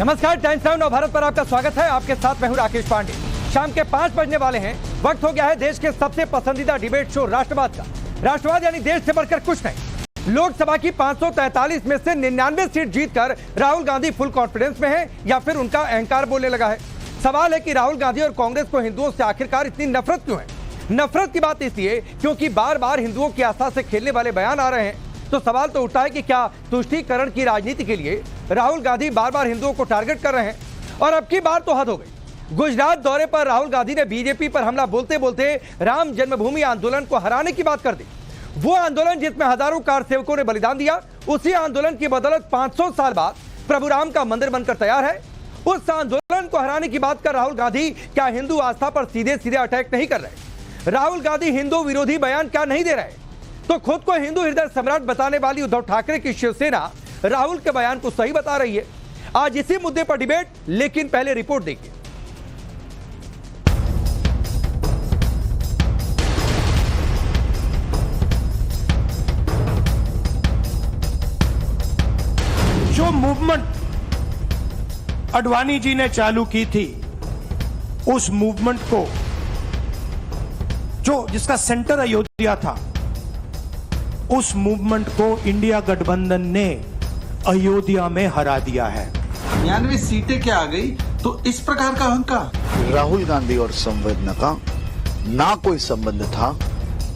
नमस्कार, times now Bharat पर आपका स्वागत है। आपके साथ मैं हूं राकेश पांडे। शाम के 5 बजने वाले हैं। वक्त हो गया है देश के सबसे पसंदीदा डिबेट शो राष्ट्रवाद का। राष्ट्रवाद यानी देश से बढ़कर कुछ नहीं। लोकसभा की 543 में से 99 सीट जीतकर राहुल गांधी फुल कॉन्फिडेंस में है या फिर उनका अहंकार बोलने लगा है। सवाल है कि राहुल गांधी और कांग्रेस को हिंदुओं से आखिरकार इतनी नफरत क्यों है। नफरत की बात इसलिए क्योंकि बार बार हिंदुओं की आस्था से खेलने वाले बयान आ रहे हैं। तो सवाल तो उठता है कि क्या तुष्टीकरण की राजनीति के लिए राहुल गांधी बार बार हिंदुओं को टारगेट कर रहे हैं। और अब की बार तो हद हो गई। गुजरात दौरे पर राहुल गांधी ने बीजेपी पर हमला बोलते बोलते राम जन्मभूमि आंदोलन को हराने की बात कर दी। वो आंदोलन जिसमें हजारों कार सेवकों ने बलिदान दिया, उसी आंदोलन की बदौलत 500 साल बाद प्रभु राम का मंदिर बनकर तैयार है। उस आंदोलन को हराने की बात कर राहुल गांधी क्या हिंदू आस्था पर सीधे सीधे अटैक नहीं कर रहे? राहुल गांधी हिंदू विरोधी बयान क्या नहीं दे रहे? तो खुद को हिंदू हृदय सम्राट बताने वाली उद्धव ठाकरे की शिवसेना राहुल के बयान को सही बता रही है। आज इसी मुद्दे पर डिबेट, लेकिन पहले रिपोर्ट देखिए। जो मूवमेंट आडवाणी जी ने चालू की थी, उस मूवमेंट को जिसका सेंटर अयोध्या था, उस मूवमेंट को इंडिया गठबंधन ने अयोध्या में हरा दिया है। 99 सीटें क्या आ गई तो इस प्रकार का अहंकार। राहुल गांधी और संवेदना का ना कोई संबंध था,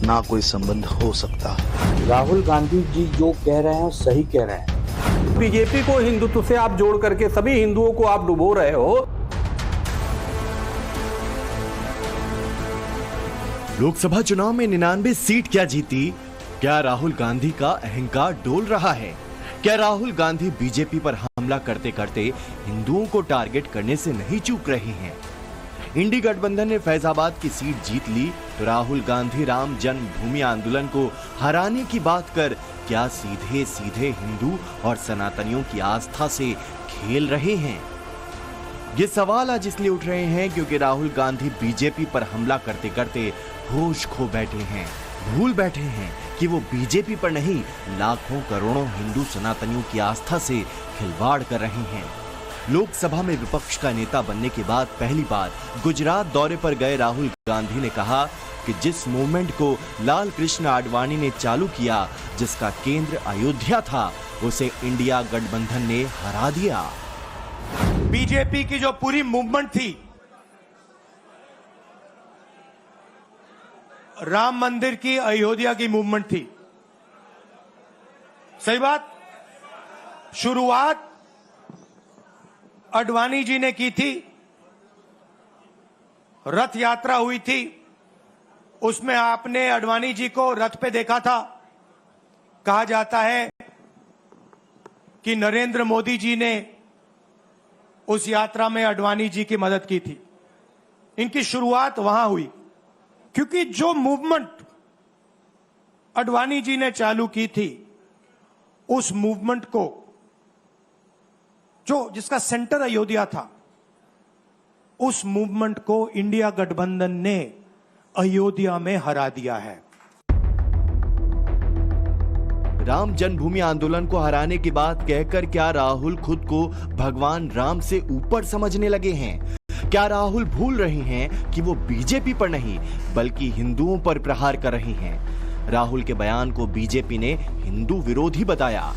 ना कोई संबंध हो सकता है। राहुल गांधी जी जो कह रहे हैं सही कह रहे हैं। बीजेपी को हिंदुत्व से आप जोड़ करके सभी हिंदुओं को आप डुबो रहे हो। लोकसभा चुनाव में 99 सीट क्या जीती? क्या राहुल गांधी का अहंकार डोल रहा है? क्या राहुल गांधी बीजेपी पर हमला करते करते हिंदुओं को टारगेट करने से नहीं चूक रहे हैं? इंडी गठबंधन ने फैजाबाद की सीट जीत ली तो राहुल गांधी राम जन्मभूमि आंदोलन को हराने की बात कर क्या सीधे सीधे हिंदू और सनातनियों की आस्था से खेल रहे हैं? ये सवाल आज इसलिए उठ रहे हैं क्योंकि राहुल गांधी बीजेपी पर हमला करते करते होश खो बैठे हैं, भूल बैठे हैं कि वो बीजेपी पर नहीं, लाखों करोड़ों हिंदू सनातनियों की आस्था से खिलवाड़ कर रहे हैं। लोकसभा में विपक्ष का नेता बनने के बाद पहली बार गुजरात दौरे पर गए राहुल गांधी ने कहा कि जिस मूवमेंट को लाल कृष्ण आडवाणी ने चालू किया, जिसका केंद्र अयोध्या था, उसे इंडिया गठबंधन ने हरा दिया। बीजेपी की जो पूरी मूवमेंट थी, राम मंदिर की, अयोध्या की मूवमेंट थी। सही बात। शुरुआत आडवाणी जी ने की थी, रथ यात्रा हुई थी, उसमें आपने आडवाणी जी को रथ पे देखा था। कहा जाता है कि नरेंद्र मोदी जी ने उस यात्रा में आडवाणी जी की मदद की थी। इनकी शुरुआत वहां हुई क्योंकि जो मूवमेंट आडवाणी जी ने चालू की थी, उस मूवमेंट को जिसका सेंटर अयोध्या था, उस मूवमेंट को इंडिया गठबंधन ने अयोध्या में हरा दिया है। राम जन्मभूमि आंदोलन को हराने की बात कहकर क्या राहुल खुद को भगवान राम से ऊपर समझने लगे हैं? क्या राहुल भूल रहे हैं कि वो बीजेपी पर नहीं बल्कि हिंदुओं पर प्रहार कर रहे हैं? राहुल के बयान को बीजेपी ने हिंदू विरोधी बताया।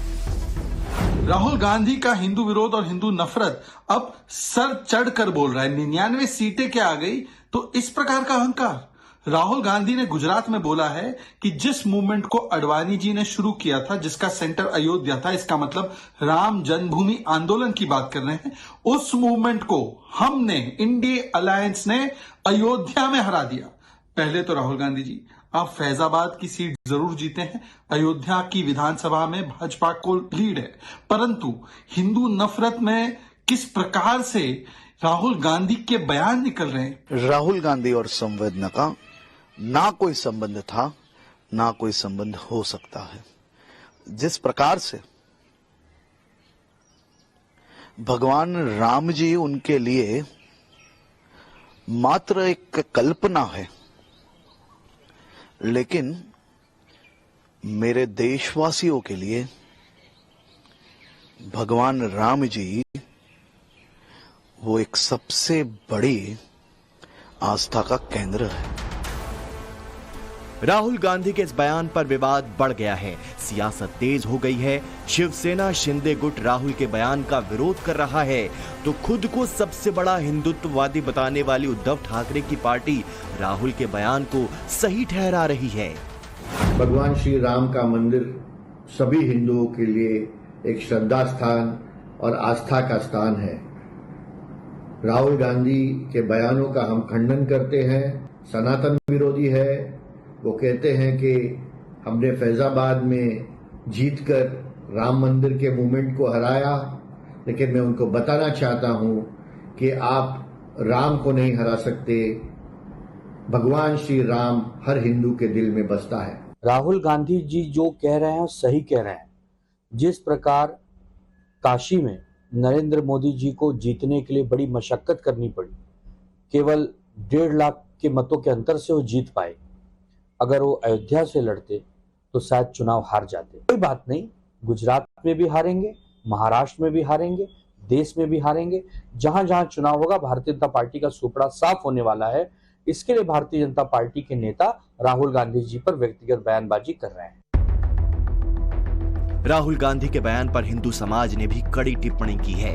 राहुल गांधी का हिंदू विरोध और हिंदू नफरत अब सर चढ़कर बोल रहा है। 99 सीटें क्या आ गई तो इस प्रकार का अहंकार। राहुल गांधी ने गुजरात में बोला है कि जिस मूवमेंट को आडवाणी जी ने शुरू किया था, जिसका सेंटर अयोध्या था, इसका मतलब राम जन्मभूमि आंदोलन की बात कर रहे हैं, उस मूवमेंट को हमने, इंडिया अलायंस ने अयोध्या में हरा दिया। पहले तो राहुल गांधी जी, आप फैजाबाद की सीट जरूर जीते हैं, अयोध्या की विधानसभा में भाजपा को लीड है, परंतु हिंदू नफरत में किस प्रकार से राहुल गांधी के बयान निकल रहे हैं। राहुल गांधी और संवेदना का ना कोई संबंध था, ना कोई संबंध हो सकता है। जिस प्रकार से भगवान राम जी उनके लिए मात्र एक कल्पना है, लेकिन मेरे देशवासियों के लिए भगवान राम जी वो एक सबसे बड़ी आस्था का केंद्र है। राहुल गांधी के इस बयान पर विवाद बढ़ गया है, सियासत तेज हो गई है। शिवसेना शिंदे गुट राहुल के बयान का विरोध कर रहा है, तो खुद को सबसे बड़ा हिंदुत्ववादी बताने वाली उद्धव ठाकरे की पार्टी राहुल के बयान को सही ठहरा रही है। भगवान श्री राम का मंदिर सभी हिंदुओं के लिए एक श्रद्धा स्थान और आस्था का स्थान है। राहुल गांधी के बयानों का हम खंडन करते हैं। सनातन विरोधी है। वो कहते हैं कि हमने फैजाबाद में जीतकर राम मंदिर के मूवमेंट को हराया, लेकिन मैं उनको बताना चाहता हूं कि आप राम को नहीं हरा सकते। भगवान श्री राम हर हिंदू के दिल में बसता है। राहुल गांधी जी जो कह रहे हैं सही कह रहे हैं। जिस प्रकार काशी में नरेंद्र मोदी जी को जीतने के लिए बड़ी मशक्कत करनी पड़ी, केवल 1.5 लाख के मतों के अंतर से वो जीत पाए। अगर वो अयोध्या से लड़ते तो शायद चुनाव हार जाते। कोई बात नहीं, गुजरात में भी हारेंगे, महाराष्ट्र में भी हारेंगे, देश में भी हारेंगे। जहां जहां चुनाव होगा भारतीय जनता पार्टी का सुपड़ा साफ होने वाला है। इसके लिए भारतीय जनता पार्टी के नेता राहुल गांधी जी पर व्यक्तिगत बयानबाजी कर रहे हैं। राहुल गांधी के बयान पर हिंदू समाज ने भी कड़ी टिप्पणी की है।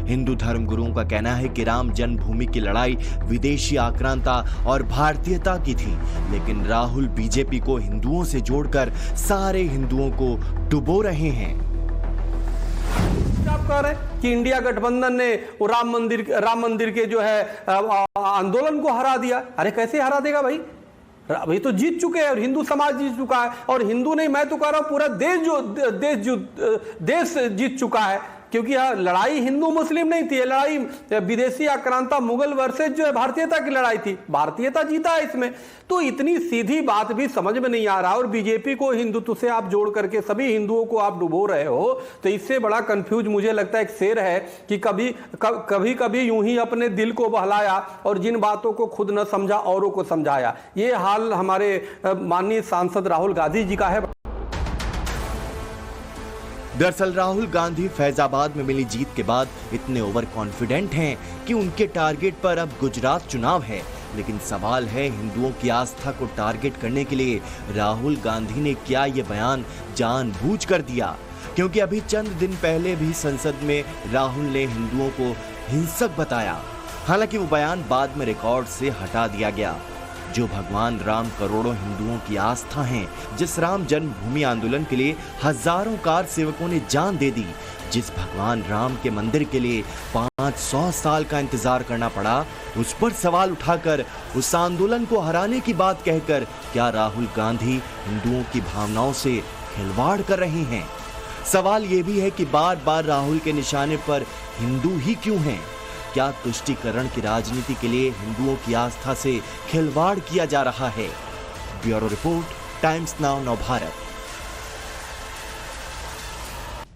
हिंदू धर्म गुरुओं का कहना है कि राम जन्मभूमि की लड़ाई विदेशी आक्रांता और भारतीयता की थी, लेकिन राहुल बीजेपी को हिंदुओं से जोड़कर सारे हिंदुओं को डुबो रहे हैं। आप कह रहे हैं कि इंडिया गठबंधन ने वो राम मंदिर के जो है आंदोलन को हरा दिया। अरे कैसे हरा देगा भाई? अभी तो जीत चुके हैं और हिंदू समाज जीत चुका है। और हिंदू नहीं, मैं तो कह रहा हूं पूरा देश जीत चुका है, क्योंकि यह लड़ाई हिंदू मुस्लिम नहीं थी। ये लड़ाई विदेशी आक्रांता मुगल वर्सेस जो है भारतीयता की लड़ाई थी। भारतीयता जीता है इसमें। तो इतनी सीधी बात भी समझ में नहीं आ रहा। और बीजेपी को हिंदुत्व से आप जोड़ करके सभी हिंदुओं को आप डुबो रहे हो, तो इससे बड़ा कंफ्यूज मुझे लगता है एक शेर है कि कभी यूं ही अपने दिल को बहलाया और जिन बातों को खुद न समझा औरों को समझाया। ये हाल हमारे माननीय सांसद राहुल गांधी जी का है। दरअसल राहुल गांधी फैजाबाद में मिली जीत के बाद इतने ओवर कॉन्फिडेंट हैं कि उनके टारगेट पर अब गुजरात चुनाव है। लेकिन सवाल है, हिंदुओं की आस्था को टारगेट करने के लिए राहुल गांधी ने क्या ये बयान जानबूझकर दिया? क्योंकि अभी चंद दिन पहले भी संसद में राहुल ने हिंदुओं को हिंसक बताया। हालांकि वो बयान बाद में रिकॉर्ड से हटा दिया गया। जो भगवान राम करोड़ों हिंदुओं की आस्था हैं, जिस राम जन्मभूमि आंदोलन के लिए हजारों कार सेवकों ने जान दे दी, जिस भगवान राम के मंदिर के लिए 500 साल का इंतजार करना पड़ा, उस पर सवाल उठाकर उस आंदोलन को हराने की बात कहकर क्या राहुल गांधी हिंदुओं की भावनाओं से खिलवाड़ कर रहे हैं? सवाल ये भी है कि बार बार राहुल के निशाने पर हिंदू ही क्यों हैं? क्या तुष्टीकरण की राजनीति के लिए हिंदुओं की आस्था से खिलवाड़ किया जा रहा है? Bureau report, times now Navbharat.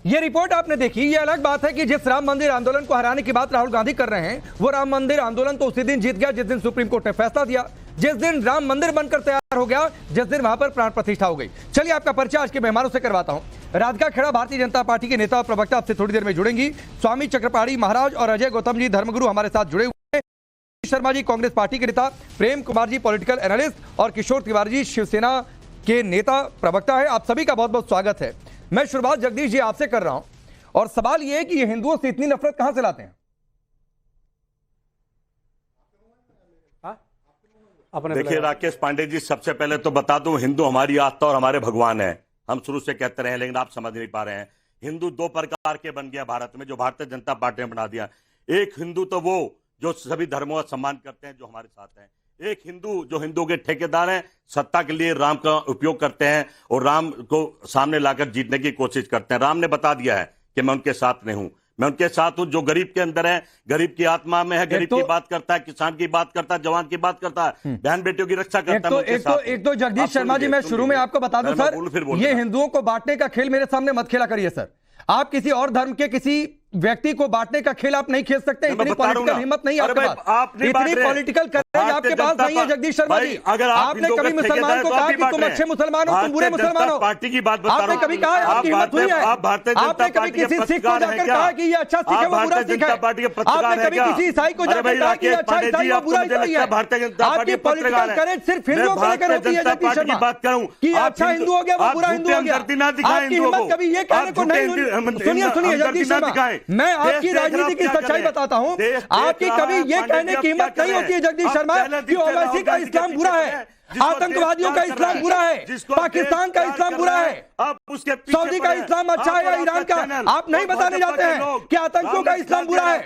ये रिपोर्ट आपने देखी। ये अलग बात है कि जिस राम मंदिर आंदोलन को हराने की बात राहुल गांधी कर रहे हैं, वो राम मंदिर आंदोलन तो उसी दिन जीत गया जिस दिन सुप्रीम कोर्ट ने फैसला दिया, जिस दिन राम मंदिर बनकर तैयार हो गया, जिस दिन वहां पर प्राण प्रतिष्ठा हो गई। चलिए आपका परिचय आज के मेहमानों से करवाता हूं। राधिका खेड़ा भारतीय जनता पार्टी के नेता और प्रवक्ता आपसे थोड़ी देर में जुड़ेंगी। स्वामी चक्रपाणी महाराज और अजय गौतम जी धर्मगुरु हमारे साथ जुड़े हुए हैं। शर्मा जी कांग्रेस पार्टी के नेता, प्रेम कुमार जी पॉलिटिकल एनालिस्ट और किशोर तिवारी जी शिवसेना के नेता प्रवक्ता है। आप सभी का बहुत बहुत स्वागत है। मैं शुरुआत जगदीश जी आपसे कर रहा हूं और सवाल यह है कि ये हिंदुओं से इतनी नफरत कहां से लाते हैं? देखिए राकेश पांडे जी, सबसे पहले तो बता दूं, हिंदू हमारी आस्था और हमारे भगवान है। हम शुरू से कहते रहे, लेकिन आप समझ नहीं पा रहे हैं। हिंदू 2 प्रकार के बन गया भारत में, जो भारतीय जनता पार्टी ने बना दिया। एक हिंदू तो वो जो सभी धर्मों का सम्मान करते हैं, जो हमारे साथ हैं। एक हिंदू जो हिंदुओं के ठेकेदार हैं, सत्ता के लिए राम का उपयोग करते हैं और राम को सामने लाकर जीतने की कोशिश करते हैं। राम ने बता दिया है कि मैं उनके साथ नहीं हूं। मैं उनके साथ हूं जो गरीब के अंदर है, गरीब की आत्मा में है, गरीब की बात करता है, किसान की बात करता है, जवान की बात करता है, बहन बेटियों की रक्षा करता है। एक तो जगदीश शर्मा जी, मैं शुरू में आपको बता दूं सर, ये हिंदुओं को बांटने का खेल मेरे सामने मत खेला करिए सर। आप किसी और धर्म के किसी व्यक्ति को बांटने का खेल आप नहीं खेल सकते। इतनी पॉलिटिकल हिम्मत नहीं आपके पास, इतनी पॉलिटिकल आपके पास नहीं है जगदीश शर्मा जी। अगर आपने कभी मुसलमान को कहा कि तुम अच्छे मुसलमान हो, तुम बुरे मुसलमान हो? पार्टी की बात बता रहा हूं। आपने कभी कहा, आपकी हिम्मत हुई है? आपने कभी किसी सिख को जाकर कहा कि ये अच्छा सिख है वो बुरा सिख है? आपने कभी किसी ईसाई को जाकर कहा कि अच्छा ईसाई वो बुरा ईसाई है? आपकी पॉलिटिकल करेज सिर्फ हिंदुओं को लेकर होती है जगदीश शर्मा, बात करूं कि अच्छा हिंदू हो गया वो बुरा हिंदू हो गया। आपकी हिम्मत कभी ये कहने को नहीं हुई। सुनिए जगदीश शर्मा, मैं आपकी राजनीति की सच्चाई बताता हूं। आपकी कभी ये कहने की हिम्मत नहीं होती है जगदीश शर्मा कि ओवैसी का इस्लाम बुरा है, आतंकवादियों का इस्लाम बुरा है, पाकिस्तान का इस्लाम बुरा है, सऊदी का इस्लाम अच्छा है या ईरान का? आप नहीं बताने जाते हैं कि आतंकियों का इस्लाम बुरा है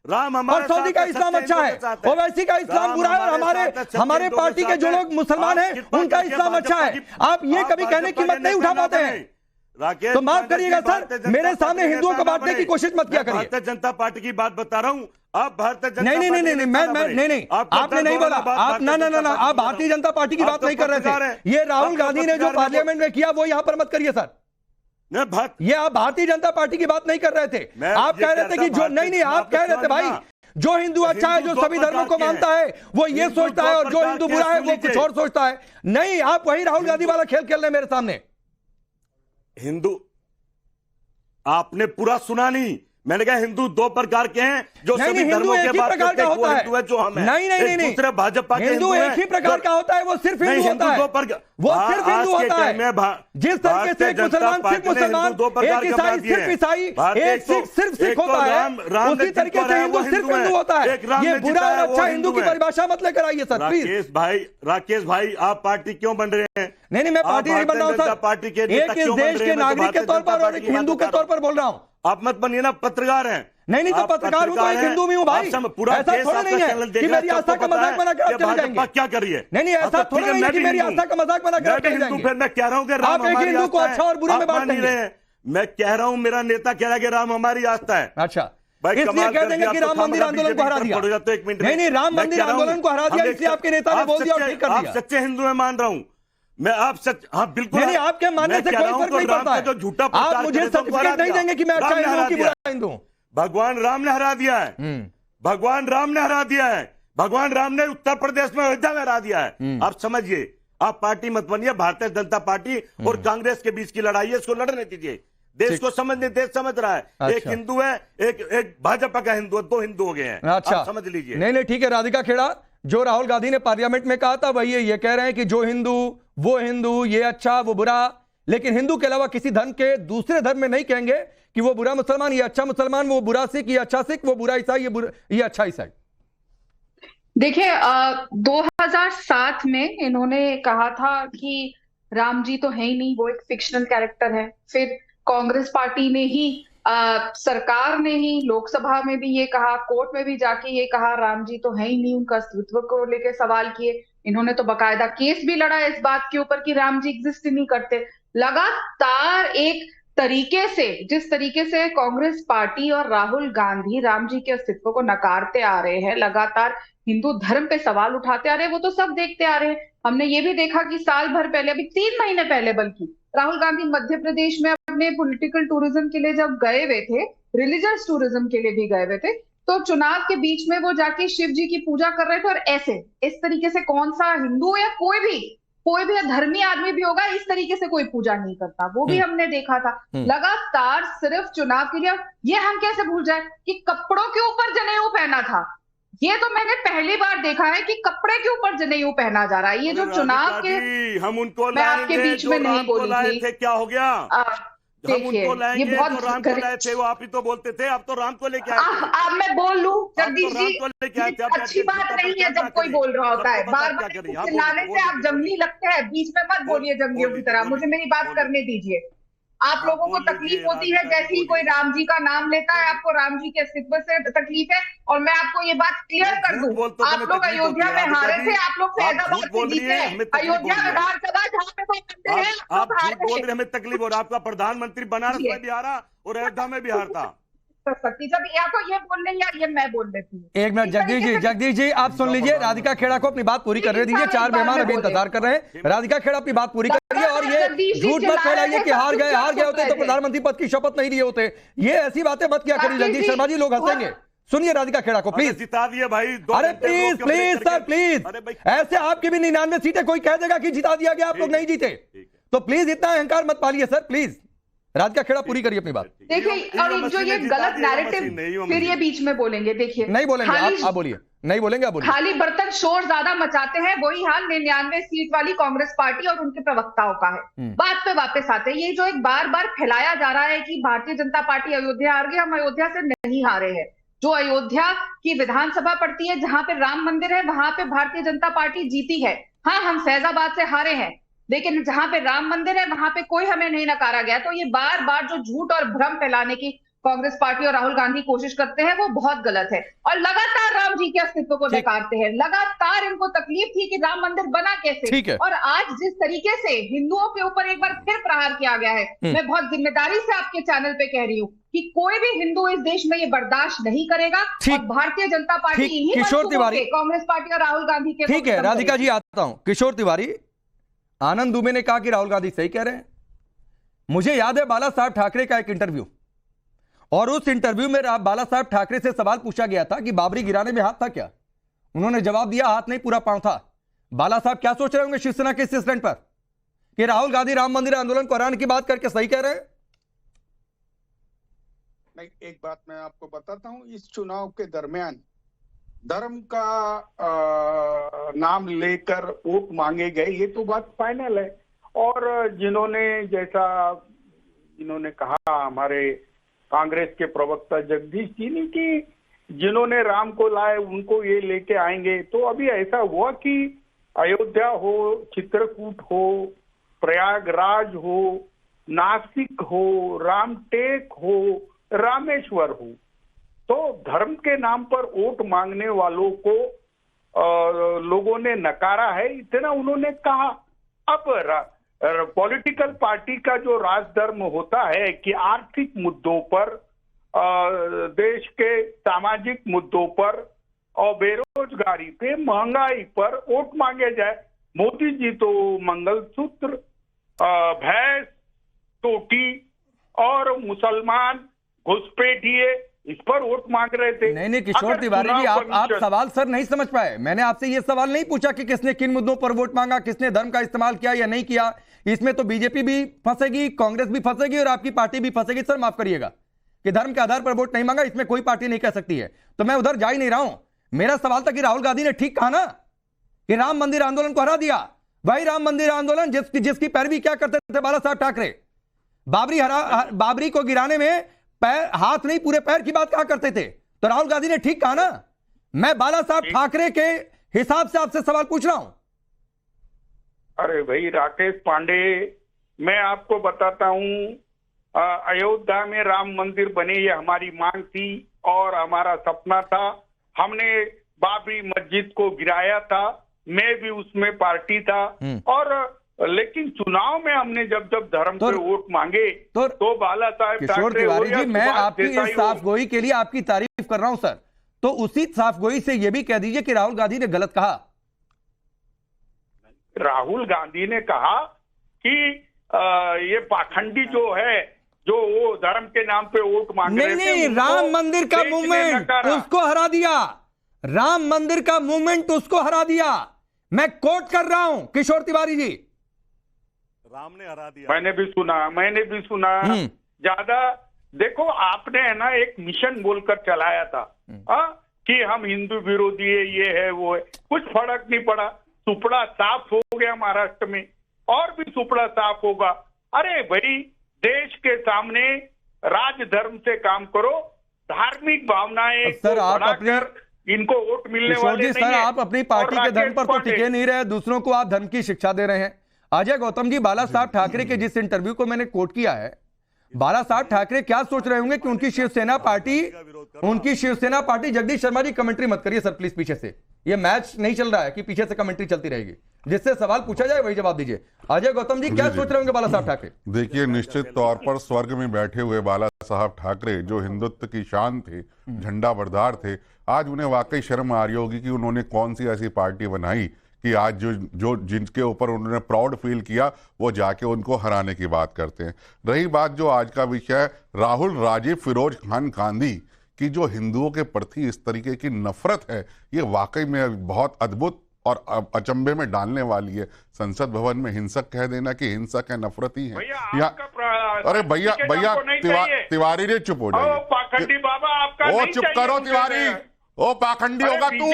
और सऊदी का इस्लाम अच्छा है, ओवैसी का इस्लाम बुरा है और हमारे पार्टी के जो लोग मुसलमान हैं उनका इस्लाम अच्छा है। आप ये कभी कहने की हिम्मत नहीं उठा पाते हैं। तो माफ करिएगा सर, मेरे सामने हिंदुओं को बांटने की कोशिश मत किया करिए। भारतीय जनता पार्टी की बात बता रहा हूं। आप भारतीय जनता नहीं आपने नहीं बोला। आप ना आप भारतीय जनता पार्टी की बात नहीं कर रहे थे। ये राहुल गांधी ने जो पार्लियामेंट में किया वो यहां पर मत करिए सर। ये आप भारतीय जनता पार्टी की बात नहीं कर रहे थे। आप कह रहे थे कि जो नहीं आप कह रहे थे भाई जो हिंदू अच्छा है, जो सभी धर्मों को मानता है वो ये सोचता है और जो हिंदू बुरा है वो कुछ और सोचता है। नहीं, आप वही राहुल गांधी वाला खेल खेल रहे हैं मेरे सामने। हिंदू आपने पूरा सुना नहीं। मैंने कहा हिंदू दो प्रकार के हैं, जो सभी धर्मों के बाद प्रकार का होता है। हिंदू है जो हम हैं। नहीं दूसरे भाजपा के हिंदू एक ही प्रकार का होता है, वो सिर्फ हिंदू होता है। वो सिर्फ हिंदू होता है। जिस तरीके से एक मुसलमान सिर्फ मुसलमान, एक ईसाई सिर्फ ईसाई, एक सिख सिर्फ सिख होता है, उसी तरीके से हिंदू सिर्फ हिंदू होता है। ये बुरा और अच्छा हिंदू की परिभाषा मत लेकर आइए सर प्लीज। राकेश भाई आप पार्टी क्यों बन रहे हैं? नहीं मैं पार्टी नहीं बन रहा हूँ सर, पार्टी के एक इस देश के नागरिक के तौर पर और एक हिंदू के तौर पर बोल रहा हूँ। आप मत बनिए ना, पत्रकार हैं। नहीं तो पत्रकार हूं तो एक हिंदू भी हूं भाई। ऐसा थोड़ा नहीं है कि मेरी आस्था का मजाक बनाकर आप चले जाएंगे। क्या करिए? नहीं ऐसा थोड़ा नहीं है कि मेरी आस्था का मजाक बनाकर आप चले जाएंगे। फिर मैं कह रहा हूं कि आप एक हिंदू को अच्छा और बुरे में बांट देंगे। मैं कह रहा हूं, मेरा नेता कह रहा है कि राम हमारी आस्था है। अच्छा, इसलिए कह देंगे कि राम मंदिर आंदोलन को हरा दिया। नहीं राम मंदिर आंदोलन को हरा दिया इसलिए आपके नेता ने बोल दिया और ठीक कर दिया। आप सच्चे हिंदू में मान रहा हूं मैं। आप सच, हाँ बिल्कुल नहीं आपके मानने से कोई फर्क नहीं पड़ता है। जो झूठा आप मुझे सर्टिफिकेट नहीं देंगे कि मैं अच्छा हिंदू हूं कि बुरा हिंदू हूं। भगवान राम ने हरा दिया है। भगवान राम ने हरा दिया है। भगवान राम ने उत्तर प्रदेश में अयोध्या में हरा दिया है। आप समझिए, आप पार्टी मत बनिए। भारतीय जनता पार्टी और कांग्रेस के बीच की लड़ाई है, इसको लड़ने दीजिए। देश को समझने, देश समझ रहा है। अच्छा। एक हिंदू है, एक भाजपा का हिंदू है, दो हिंदू हो गए हैं। अच्छा, आप समझ लीजिए। नहीं ठीक है। राधिका खेड़ा, जो राहुल गांधी ने पार्लियामेंट में कहा था वही ये कह रहे हैं कि जो हिंदू वो हिंदू, ये अच्छा वो बुरा, लेकिन हिंदू के अलावा किसी धर्म के दूसरे धर्म में नहीं कहेंगे कि वो बुरा मुसलमान, ये अच्छा मुसलमान, वो बुरा सिख, ये अच्छा सिख, वो बुरा ईसाई, ये अच्छा ईसाई। देखिए 2007 में इन्होंने कहा था कि राम जी तो है ही नहीं, वो एक फिक्शनल कैरेक्टर है। फिर कांग्रेस पार्टी ने ही सरकार ने ही लोकसभा में भी ये कहा, कोर्ट में भी जाके ये कहा राम जी तो है ही नहीं, उनका अस्तित्व को लेकर सवाल किए। इन्होंने तो बकायदा केस भी लड़ा इस बात के ऊपर कि राम जी एग्जिस्ट ही नहीं करते। लगातार एक तरीके से, जिस तरीके से कांग्रेस पार्टी और राहुल गांधी राम जी के अस्तित्व को नकारते आ रहे हैं, लगातार हिंदू धर्म पे सवाल उठाते आ रहे हैं, वो तो सब देखते आ रहे हैं। हमने ये भी देखा कि साल भर पहले, अभी 3 महीने पहले बल्कि, राहुल गांधी मध्य प्रदेश में अपने पॉलिटिकल टूरिज्म के लिए जब गए हुए थे, रिलीजियस टूरिज्म के लिए भी गए हुए थे, तो चुनाव के बीच में वो जाके शिव जी की पूजा कर रहे थे। और ऐसे इस तरीके से कौन सा हिंदू या कोई भी धर्मी आदमी भी होगा, इस तरीके से कोई पूजा नहीं करता, वो भी हमने देखा था। लगातार सिर्फ चुनाव के लिए। ये हम कैसे भूल जाए कि कपड़ों के ऊपर जनेऊ पहना था। ये तो मैंने पहली बार देखा है कि कपड़े के ऊपर जनेऊ पहना जा रहा है। ये जो चुनाव के, हम उनको मैं आपके बीच में नहीं बोली थी, क्या हो गया? देखिए ये बहुत राम को लाए थे, वो आप ही तो बोलते थे, अब तो राम को लेके आए। अब मैं बोल लूं जगदीश जी, अच्छी बात नहीं है जब कोई बोल रहा होता है। बार बार चिल्लाने से आप जंगली लगते हैं, बीच में मत बोलिए जंगलियों की तरह। मुझे मेरी बात करने दीजिए। आप लोगों को तकलीफ होती है जैसे ही कोई राम जी का नाम लेता है, आपको राम जी के अस्तित्व से तकलीफ है। और मैं आपको ये बात क्लियर कर दूं, आप लोग अयोध्या में हारे थे, आप लोग फैजाबाद से जीते। अयोध्या विधानसभा जहाँ पे वो करते हैं, आप झूठ बोल रहे, हमें तकलीफ हो रहा है। आपका प्रधानमंत्री बनारस में भी हारा और अयोध्या में भी हारता। सकती जब या तो ये बोल रही है, ये मैं बोल देती हूँ। एक मिनट जगदीश जी आप सुन लीजिए, राधिका खेड़ा को अपनी बात पूरी करने दीजिए। 4 मेहमान अभी इंतजार कर रहे हैं। राधिका खेड़ा अपनी बात पूरी करिए और ये झूठ मत फैलाइए कि हार गए होते तो प्रधानमंत्री पद की शपथ नहीं लिए होते। ये ऐसी बातें मत किया करिए जगदीश शर्मा जी, लोग हंसेंगे। सुनिए राधिका खेड़ा को प्लीज। जिता दिए भाई। अरे प्लीज प्लीज सर प्लीज, ऐसे आपकी भी 99 सीटें कोई कह देगा कि जिता दिया गया, आप लोग नहीं जीते, तो प्लीज इतना अहंकार मत पालिए सर प्लीज। राधिका खेड़ा पूरी करिए अपनी बात। देखिए, और जो ये गलत नैरेटिव फिर ये बीच में बोलेंगे, देखिए नहीं बोलेंगे आप बोलिए, नहीं बोलेंगे आप बोलिए। खाली बर्तन शोर ज्यादा मचाते हैं, वही हाल 99 सीट वाली कांग्रेस पार्टी और उनके प्रवक्ताओं का है। बात पे वापस आते हैं, ये जो एक बार बार फैलाया जा रहा है कि भारतीय जनता पार्टी अयोध्या हार गई, हम अयोध्या से नहीं हारे हैं। जो अयोध्या की विधानसभा पड़ती है, जहां पे राम मंदिर है, वहां पे भारतीय जनता पार्टी जीती है। हाँ, हम फैजाबाद से हारे हैं, लेकिन जहां पे राम मंदिर है वहां पे कोई हमें नहीं नकारा गया। तो ये बार बार जो झूठ और भ्रम फैलाने की कांग्रेस पार्टी और राहुल गांधी कोशिश करते हैं, वो बहुत गलत है। और लगातार राम जी के अस्तित्व को नकारते हैं, लगातार इनको तकलीफ थी कि राम मंदिर बना कैसे। और आज जिस तरीके से हिंदुओं के ऊपर एक बार फिर प्रहार किया गया है, मैं बहुत जिम्मेदारी से आपके चैनल पे कह रही हूँ कि कोई भी हिंदू इस देश में ये बर्दाश्त नहीं करेगा। और भारतीय जनता पार्टी इन्हीं किशोर तिवारी, कांग्रेस पार्टी और राहुल गांधी के, ठीक है राधिका जी आता हूं। किशोर तिवारी, आनंद दुबे ने कहा कि राहुल गांधी सही कह रहे हैं। मुझे याद है बाला साहब ठाकरे का एक इंटरव्यू, और उस इंटरव्यू में बाला साहब ठाकरे से सवाल पूछा गया था कि बाबरी गिराने में हाथ था क्या। उन्होंने जवाब दिया हाथ नहीं, पूरा पांव था। बाला साहब क्या सोच रहे होंगे शिवसेना के इस स्टैंड पर कि राहुल गांधी राम मंदिर आंदोलन को हराने की बात करके सही कह रहे हैं? नहीं, एक बात मैं आपको बताता हूं, इस चुनाव के दरमियान धर्म का नाम लेकर वोट मांगे गए, ये तो बात फाइनल है। और जिन्होंने कहा हमारे कांग्रेस के प्रवक्ता जगदीश जी ने कि जिन्होंने राम को लाए उनको ये लेके आएंगे, तो अभी ऐसा हुआ कि अयोध्या हो, चित्रकूट हो, प्रयागराज हो, नासिक हो, रामटेक हो, रामेश्वर हो, तो धर्म के नाम पर वोट मांगने वालों को लोगों ने नकारा है, इतना उन्होंने कहा। अब पॉलिटिकल पार्टी का जो राजधर्म होता है कि आर्थिक मुद्दों पर, देश के सामाजिक मुद्दों पर और बेरोजगारी पे, महंगाई पर वोट मांगे जाए। मोदी जी तो मंगलसूत्र, भैंस, टोटी और मुसलमान घुसपैठिए, इस पर वोट मांग रहे थे। नहीं किशोर तिवारी जी, आप सवाल सर नहीं समझ पाए। मैंने आपसे ये सवाल नहीं पूछा कि किसने किन मुद्दों पर वोट मांगा, किसने धर्म का इस्तेमाल किया या नहीं किया। इसमें तो बीजेपी भी फंसेगी, कांग्रेस भी फंसेगी और आपकी पार्टी भी फंसेगी। सर माफ करिएगा कि धर्म के आधार पर वोट नहीं मांगा, इसमें कोई पार्टी नहीं कह सकती है। तो मैं उधर जा ही नहीं रहा हूं। मेरा सवाल था कि राहुल गांधी ने ठीक कहा ना कि राम मंदिर आंदोलन को हरा दिया। वही राम मंदिर आंदोलन जिसकी पैरवी क्या करते थे बाला साहब ठाकरे। बाबरी को गिराने में पैर, हाथ नहीं पूरे पैर की बात कहा करते थे। तो राहुल गांधी ने ठीक कहा ना। मैं बाला साहब ठाकरे के हिसाब से आपसे सवाल पूछ रहा हूं। अरे भाई राकेश पांडे, मैं आपको बताता हूं, अयोध्या में राम मंदिर बने ये हमारी मांग थी और हमारा सपना था। हमने बाबरी मस्जिद को गिराया था, मैं भी उसमें पार्टी था। और लेकिन चुनाव में हमने जब धर्म पे वोट मांगे तो बाला साहब किशोर तिवारी जी, मैं आपकी इस साफगोई के लिए आपकी तारीफ कर रहा हूं सर। तो उसी साफगोई से यह भी कह दीजिए कि राहुल गांधी ने गलत कहा। राहुल गांधी ने कहा कि ये पाखंडी जो है, जो वो धर्म के नाम पे वोट मांग रहे थे, नहीं, राम मंदिर का मूवमेंट उसको हरा दिया। राम मंदिर का मूवमेंट उसको हरा दिया। मैं कोट कर रहा हूं किशोर तिवारी जी। राम ने हरा दिया। मैंने भी सुना ज्यादा। देखो, आपने है ना एक मिशन बोलकर चलाया था कि हम हिंदू विरोधी है, ये है वो है, कुछ फर्क नहीं पड़ा। सुपड़ा साफ हो गया महाराष्ट्र में, और भी सुपड़ा साफ होगा। अरे भाई, देश के सामने राजधर्म से काम करो, धार्मिक भावनाएं सर आप अपने इनको वोट मिलने वाले नहीं सर है। आप अपनी पार्टी के धर्म पर तो टिके नहीं रहे, दूसरों को आप धर्म की शिक्षा दे रहे हैं। अजय गौतम जी, बाला साहब ठाकरे के जिस इंटरव्यू को मैंने कोट किया है, बाला साहब ठाकरे क्या सोच रहे होंगे कि उनकी शिवसेना पार्टी जगदीश शर्मा जी, कमेंट्री मत करिए सर प्लीज पीछे से। ये मैच नहीं चल रहा है कि पीछे से कमेंट्री चलती रहेगी। जिससे सवाल पूछा जाए वही जवाब दीजिए। अजय गौतम जी, क्या सोच रहे होंगे बाला साहब ठाकरे? देखिए, निश्चित तौर पर स्वर्ग में बैठे हुए बाला साहब ठाकरे, जो हिंदुत्व की शान थे, झंडा बरदार थे, आज उन्हें वाकई शर्म आ रही होगी कि उन्होंने कौन सी ऐसी पार्टी बनाई कि आज जो जिनके ऊपर उन्होंने प्राउड फील किया, वो जाके उनको हराने की बात करते हैं। रही बात जो आज का विषय, राहुल राजीव फिरोज खान गांधी कि जो हिंदुओं के प्रति इस तरीके की नफरत है ये वाकई में बहुत अद्भुत और अचंभे में डालने वाली है। संसद भवन में हिंसक कह देना कि हिंसक है, नफरती है या अरे भैया तिवारी जी चुप हो जाइए। पाखंडी बाबा आपका ओ चुप करो तिवारी, ओ पाखंडी होगा तू,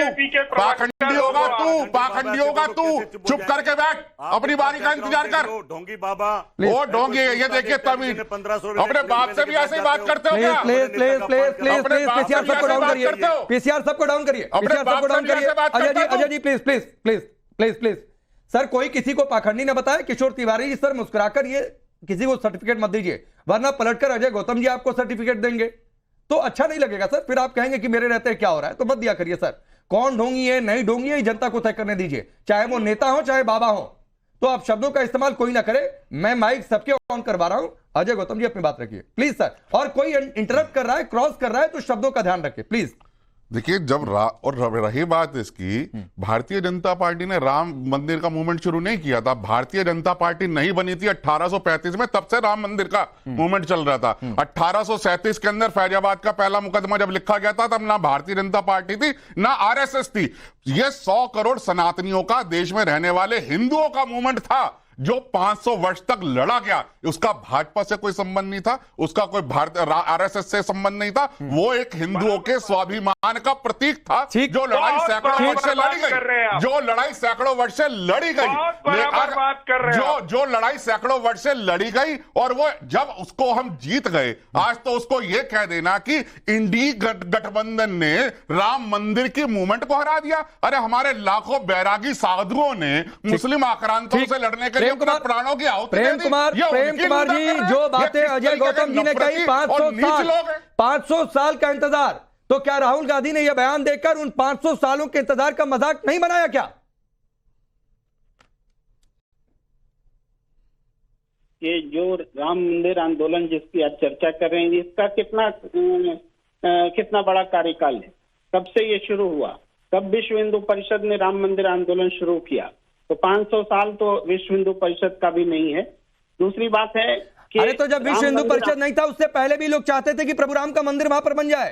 पाखंडी होगा तू, पाखंडी होगा तू, चुप करके बैठ, अपनी बारी का इंतजार कर। ढोंगी बाबा, ओ ढोंगी, ये देखिए तमीज, अपने बाप से भी ऐसे ही बात करते हो क्या? पीसीआर सबको डाउन करिए, पीसीआर सबको डाउन करिए, पीसीआर सबको डाउन करिए। Ajay ji please please please please please sir, कोई किसी को पाखंडी न बताए। किशोर तिवारी जी सर मुस्कुराकर ये किसी को सर्टिफिकेट मत दीजिए, वरना पलटकर अजय गौतम जी आपको सर्टिफिकेट देंगे तो अच्छा नहीं लगेगा सर। फिर आप कहेंगे कि मेरे रहते क्या हो रहा है, तो मत दिया करिए सर। कौन ढोंगी है नहीं ढोंगी है जनता को तय करने दीजिए, चाहे वो नेता हो चाहे बाबा हो। तो आप शब्दों का इस्तेमाल कोई ना करे। मैं माइक सबके ऑन करवा रहा हूं। अजय गौतम जी अपनी बात रखिए प्लीज सर। और कोई इंटरप्ट कर रहा है, क्रॉस कर रहा है, तो शब्दों का ध्यान रखिए प्लीज। देखिए जब और रही बात इसकी, भारतीय जनता पार्टी ने राम मंदिर का मूवमेंट शुरू नहीं किया था। भारतीय जनता पार्टी नहीं बनी थी 1835 में, तब से राम मंदिर का मूवमेंट चल रहा था। 1837 के अंदर फैजाबाद का पहला मुकदमा जब लिखा गया था, तब ना भारतीय जनता पार्टी थी ना आरएसएस थी। ये 100 करोड़ सनातनियों का, देश में रहने वाले हिंदुओं का मूवमेंट था जो 500 वर्ष तक लड़ा गया। उसका भाजपा से कोई संबंध नहीं था, उसका कोई आरएसएस से संबंध नहीं था। वो एक हिंदुओं के स्वाभिमान का प्रतीक था, जो लड़ाई सैकड़ों वर्ष से लड़ी गई, जो लड़ाई सैकड़ों वर्ष से लड़ी गई, जो लड़ाई सैकड़ों वर्ष से लड़ी गई। और वो जब उसको हम जीत गए, आज तो उसको ये कह देना कि इंडी गठबंधन ने राम मंदिर की मूवमेंट को हरा दिया। अरे हमारे लाखों बैरागी साधुओं ने मुस्लिम आक्रांतों से लड़ने के प्राणों की आहुति दे दी। प्रेम कुमार जी, जो बातें अजय गौतम जी ने कही, 500 साल का इंतजार, तो क्या राहुल गांधी ने यह बयान देकर उन 500 सालों के इंतजार का मजाक नहीं बनाया क्या? ये जो राम मंदिर आंदोलन जिसकी आज चर्चा कर रहे हैं, इसका कितना बड़ा कार्यकाल है? कब से ये शुरू हुआ? कब विश्व हिंदू परिषद ने राम मंदिर आंदोलन शुरू किया? तो 500 साल तो विश्व हिंदू परिषद का भी नहीं है। दूसरी बात है कि अरे तो जब विश्व हिंदू परिषद नहीं था, उससे पहले भी लोग चाहते थे कि प्रभु राम का मंदिर वहां पर बन जाए।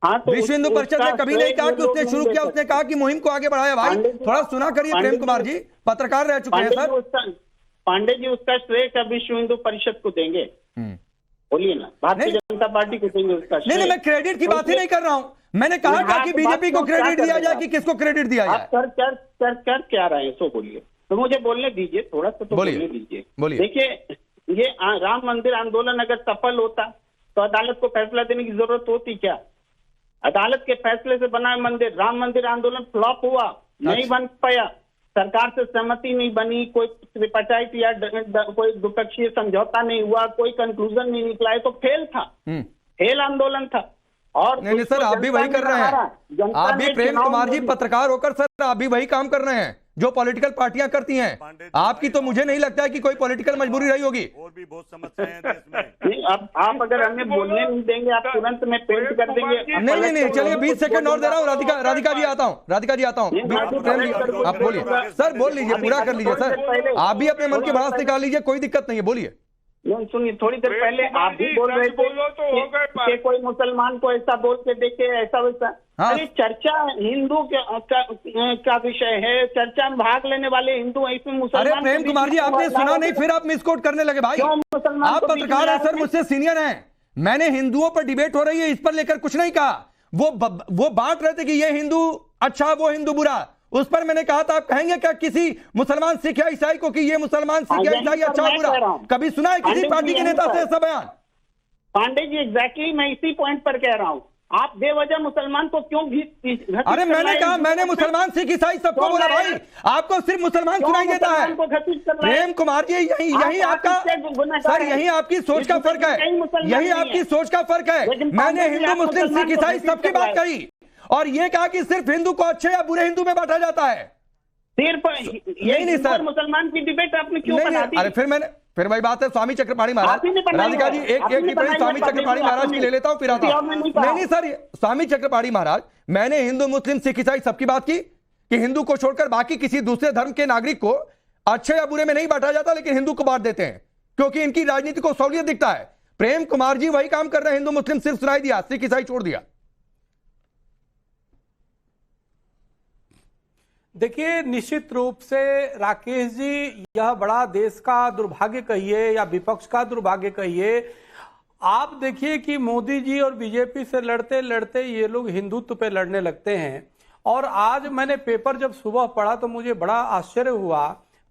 हाँ, तो विश्व हिंदू परिषद ने कभी नहीं कहा कि उसने शुरू किया, उसने कहा कि मुहिम को आगे बढ़ाया। भाई थोड़ा सुना करिए, प्रेम कुमार जी पत्रकार रह चुके हैं सर। पांडे जी उसका श्रेय क्या विश्व हिंदू परिषद को देंगे? बोलिए ना, भारतीय जनता पार्टी को देंगे उसका श्रेय? नहीं, मैं क्रेडिट की बात ही नहीं कर रहा हूं। मैंने कहा था कि बीजेपी को क्रेडिट दिया जाए कि किसको क्रेडिट दिया जाए। कर क्या रहे हैं, सो बोलिए। तो मुझे बोलने दीजिए, थोड़ा सा तो बोलने दीजिए। देखिए, ये राम मंदिर आंदोलन अगर सफल होता तो अदालत को फैसला देने की जरूरत होती क्या? अदालत के फैसले से बना मंदिर, राम मंदिर आंदोलन फ्लॉप हुआ, नहीं बन पाया, सरकार से सहमति नहीं बनी, कोई त्रिपंचायत या कोई द्विपक्षीय समझौता नहीं हुआ, कोई कंक्लूजन नहीं निकला है, तो फेल था, फेल आंदोलन था। और नहीं सर, आप भी वही कर रहे हैं। आप भी प्रेम कुमार जी पत्रकार होकर सर आप भी वही काम कर रहे हैं जो पॉलिटिकल पार्टियां करती हैं। आपकी तो मुझे नहीं लगता है कि कोई पॉलिटिकल मजबूरी रही होगी। और भी बहुत समस्याएं हैं देश में। नहीं, अब आप अगर हमें बोलने नहीं देंगे, आप तुरंत में पेंट कर देंगे। नहीं, चलिए 20 सेकंड और दे रहा हूँ। राधिका जी आता हूँ, राधिका जी आता हूँ। आप बोलिए सर, बोल लीजिए, पूरा कर लीजिए सर। आप भी अपने मन की भड़ास निकाल लीजिए, कोई दिक्कत नहीं है, बोलिए। नहीं सुनिए, थोड़ी देर पहले आप भी बोल रहे थे कि कोई मुसलमान को ऐसा बोल के देखे, ऐसा वैसा। अरे चर्चा हिंदू का विषय है, चर्चा में भाग लेने वाले हिंदू हैं, इसमें मुसलमान। अरे प्रेम कुमार जी, आपने सुना नहीं, फिर आप मिसकोट करने लगे। भाई आप पत्रकार हैं सर, मुझसे सीनियर हैं। मैंने हिंदुओं पर डिबेट हो रही है, इस पर लेकर कुछ नहीं कहा। वो बांट रहे थे कि ये हिंदू अच्छा, वो हिंदू बुरा। उस पर मैंने कहा था, आप कहेंगे क्या किसी मुसलमान सिख या ईसाई को कि ये मुसलमान सिख या ईसाई अच्छा बुरा? कभी सुना है किसी पार्टी के नेता से ऐसा बयान? पांडे जी एग्जैक्टली मैं इसी पॉइंट पर कह रहा हूँ। आप बेवजह मुसलमान को क्यों भी? अरे मैंने कहा, मैंने मुसलमान सिख ईसाई सबको बोला। भाई आपको सिर्फ मुसलमान सुनाई देता है। प्रेम कुमार जी, यही आपका सर, यही आपकी सोच का फर्क है, यही आपकी सोच का फर्क है। मैंने हिंदू मुस्लिम सिख ईसाई सबकी बात कही और ये कहा कि सिर्फ हिंदू को अच्छे या बुरे हिंदू में बांटा जाता है। सिर्फ नहीं सर, मुसलमान की डिबेट आपने क्यों बना दी? अरे फिर वही बात है, स्वामी चक्रपाणी महाराज। राधिका जी एक स्वामी चक्रपाणी महाराज की ले लेता हूं, फिर आता हूं। नहीं सर, स्वामी चक्रपाणी महाराज, मैंने हिंदू मुस्लिम सिख ईसाई सबकी बात की कि हिंदू को छोड़कर बाकी किसी दूसरे धर्म के नागरिक को अच्छे या बुरे में नहीं बांटा जाता, लेकिन हिंदू को बांट देते हैं क्योंकि इनकी राजनीति को सहूलियत दिखता है। प्रेम कुमार जी वही काम कर रहे हैं, हिंदू मुस्लिम सिर्फ सुनाई दिया, सिख ईसाई छोड़ दिया। देखिए, निश्चित रूप से राकेश जी, यह बड़ा देश का दुर्भाग्य कहिए या विपक्ष का दुर्भाग्य कहिए। आप देखिए कि मोदी जी और बीजेपी से लड़ते लड़ते ये लोग हिंदुत्व पे लड़ने लगते हैं। और आज मैंने पेपर जब सुबह पढ़ा तो मुझे बड़ा आश्चर्य हुआ।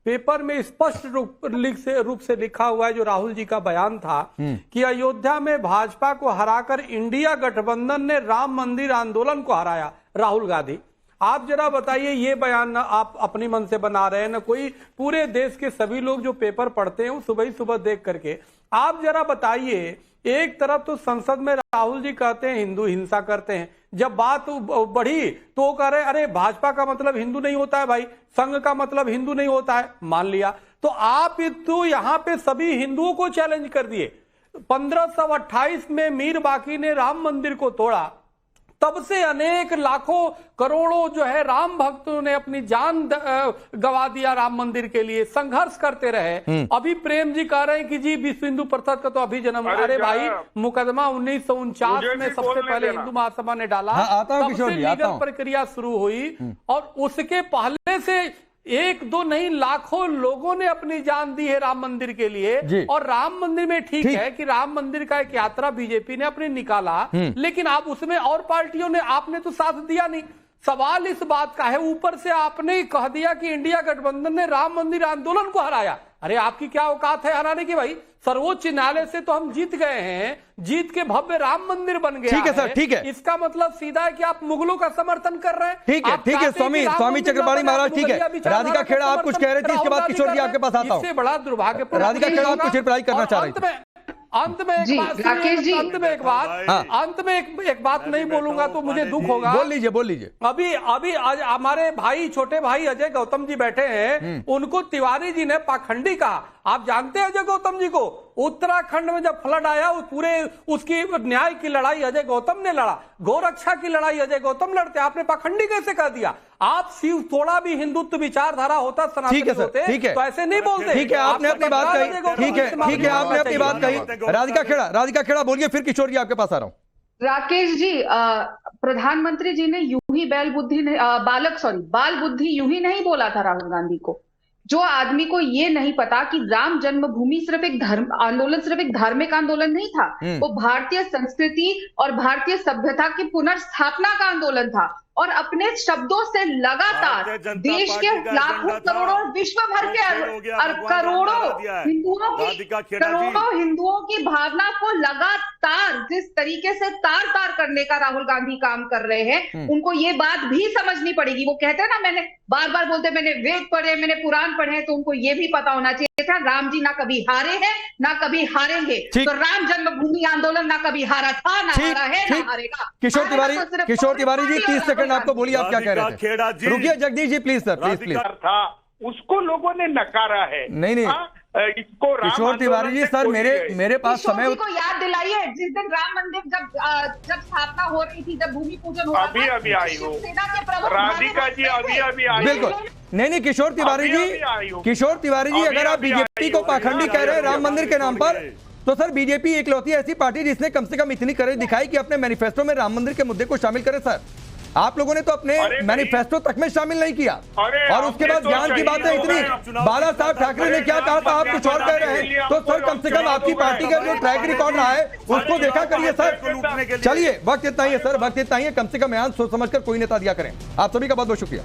पेपर में स्पष्ट रूप से लिखा हुआ है, जो राहुल जी का बयान था कि अयोध्या में भाजपा को हराकर इंडिया गठबंधन ने राम मंदिर आंदोलन को हराया, राहुल गांधी। आप जरा बताइए, ये बयान ना आप अपनी मन से बना रहे हैं ना कोई, पूरे देश के सभी लोग जो पेपर पढ़ते हैं वो सुबह ही सुबह देख करके, आप जरा बताइए। एक तरफ तो संसद में राहुल जी कहते हैं हिंदू हिंसा करते हैं, जब बात बढ़ी तो वो कह रहे अरे भाजपा का मतलब हिंदू नहीं होता है भाई, संघ का मतलब हिंदू नहीं होता है, मान लिया। तो आप तो यहाँ पे सभी हिंदुओं को चैलेंज कर दिए। 1528 में मीर बाकी ने राम मंदिर को तोड़ा, तब से अनेक लाखों करोड़ों जो है राम भक्तों ने अपनी जान गवा दिया राम मंदिर के लिए, संघर्ष करते रहे। अभी प्रेम जी कह रहे हैं कि जी विश्व हिंदू परिषद का तो अभी जन्म, अरे भाई मुकदमा 1949 में सबसे पहले हिंदू महासभा ने डाला, तब से लीगल प्रक्रिया शुरू हुई और उसके पहले से एक दो नहीं लाखों लोगों ने अपनी जान दी है राम मंदिर के लिए। और राम मंदिर में ठीक है कि राम मंदिर का एक यात्रा बीजेपी ने अपने निकाला, लेकिन आप उसमें और पार्टियों ने, आपने तो साथ दिया नहीं। सवाल इस बात का है, ऊपर से आपने कह दिया कि इंडिया गठबंधन ने राम मंदिर आंदोलन को हराया। अरे आपकी क्या औकात है हराने की भाई? सर्वोच्च न्यायालय से तो हम जीत गए हैं, जीत के भव्य राम मंदिर बन गया। ठीक है सर, ठीक है। इसका मतलब सीधा है कि आप मुगलों का समर्थन कर रहे हैं। ठीक है, ठीक है स्वामी चक्रपाणी महाराज, ठीक है। राधिका खेड़ा आप कुछ कह रहे थे, इसके बाद किशोर जी आपके पास आता हूं। इससे बड़ा दुर्भाग्यपूर्ण, राधिका खेड़ा आप कुछ रिप्लाई करना चाह रहे थे। अंत में एक बात नहीं बोलूंगा तो मुझे दुख होगा। बोल लीजिए। अभी आज हमारे भाई, छोटे भाई अजय गौतम जी बैठे हैं, उनको तिवारी जी ने पाखंडी कहा। आप जानते हैं अजय गौतम जी को? उत्तराखंड में जब फ्लड आया, पूरे उसकी न्याय की लड़ाई अजय गौतम ने लड़ा, गौरक्षा की लड़ाई अजय गौतम लड़ते, आपने पाखंडी कैसे कह दिया? आप सिर्फ थोड़ा भी हिंदुत्व विचारधारा होता, सनातनी होते, तो ऐसे नहीं बोलते। ठीक है, आपने अपनी बात कही, ठीक है, आपने अपनी बात कही। राधिका खेड़ा बोलिए, फिर किशोर जी आपके पास आ रहा हूँ। राकेश जी, प्रधानमंत्री जी ने यूं ही बाल बुद्धि यूं ही नहीं बोला था राहुल गांधी को। जो आदमी को ये नहीं पता कि राम जन्मभूमि सिर्फ एक धार्मिक आंदोलन नहीं था, वो भारतीय संस्कृति और भारतीय सभ्यता की पुनर्स्थापना का आंदोलन था। और अपने शब्दों से लगातार देश के लाखों करोड़ों, विश्व भर के करोड़ों हिंदुओं की भावना को लगातार जिस तरीके से तार तार करने का राहुल गांधी काम कर रहे हैं, उनको ये बात भी समझनी पड़ेगी। वो कहते हैं ना, मैंने बार बार बोलते मैंने वेद पढ़े, मैंने पुराण पढ़े, तो उनको ये भी पता होना चाहिए था राम जी ना कभी हारे हैं ना कभी हारेंगे। तो राम जन्मभूमि आंदोलन ना कभी हारा था, ना हारा है, ना हारेगा। किशोर तिवारी जी 30 सेकंड आपको बोलिए, आप क्या कह रहे थे? रुकिए Jagdish ji, please sir, please. था उसको लोगों ने नकारा है। नहीं इसको किशोर तिवारी जी सर, मेरे पास समय को याद दिलाइए, जिस दिन राम मंदिर जब स्थापना हो रही थी, जब भूमि पूजन हो रहा था, अभी आई हो राधिका जी, अभी आई। बिल्कुल नहीं, किशोर तिवारी जी अगर आप बीजेपी को पाखंडी कह रहे हैं राम मंदिर के नाम पर, तो सर बीजेपी एकलौती ऐसी पार्टी जिसने कम से कम इतनी करेज दिखाई कि अपने मैनिफेस्टो में राम मंदिर के मुद्दे को शामिल करे। सर आप लोगों ने तो अपने मैनिफेस्टो तक में शामिल नहीं किया, और उसके बाद ज्ञान की बातें इतनी, बाला साहब ठाकरे ने क्या कहा था, आप कुछ और कह रहे हैं। तो सर कम से कम आपकी पार्टी का जो ट्रैक रिकॉर्ड रहा है उसको देखा करिए सर। चलिए, वक्त इतना ही है सर, वक्त इतना ही है, कम से कम यहाँ सोच समझकर कोई नेता दिया करें। आप सभी का बहुत बहुत शुक्रिया।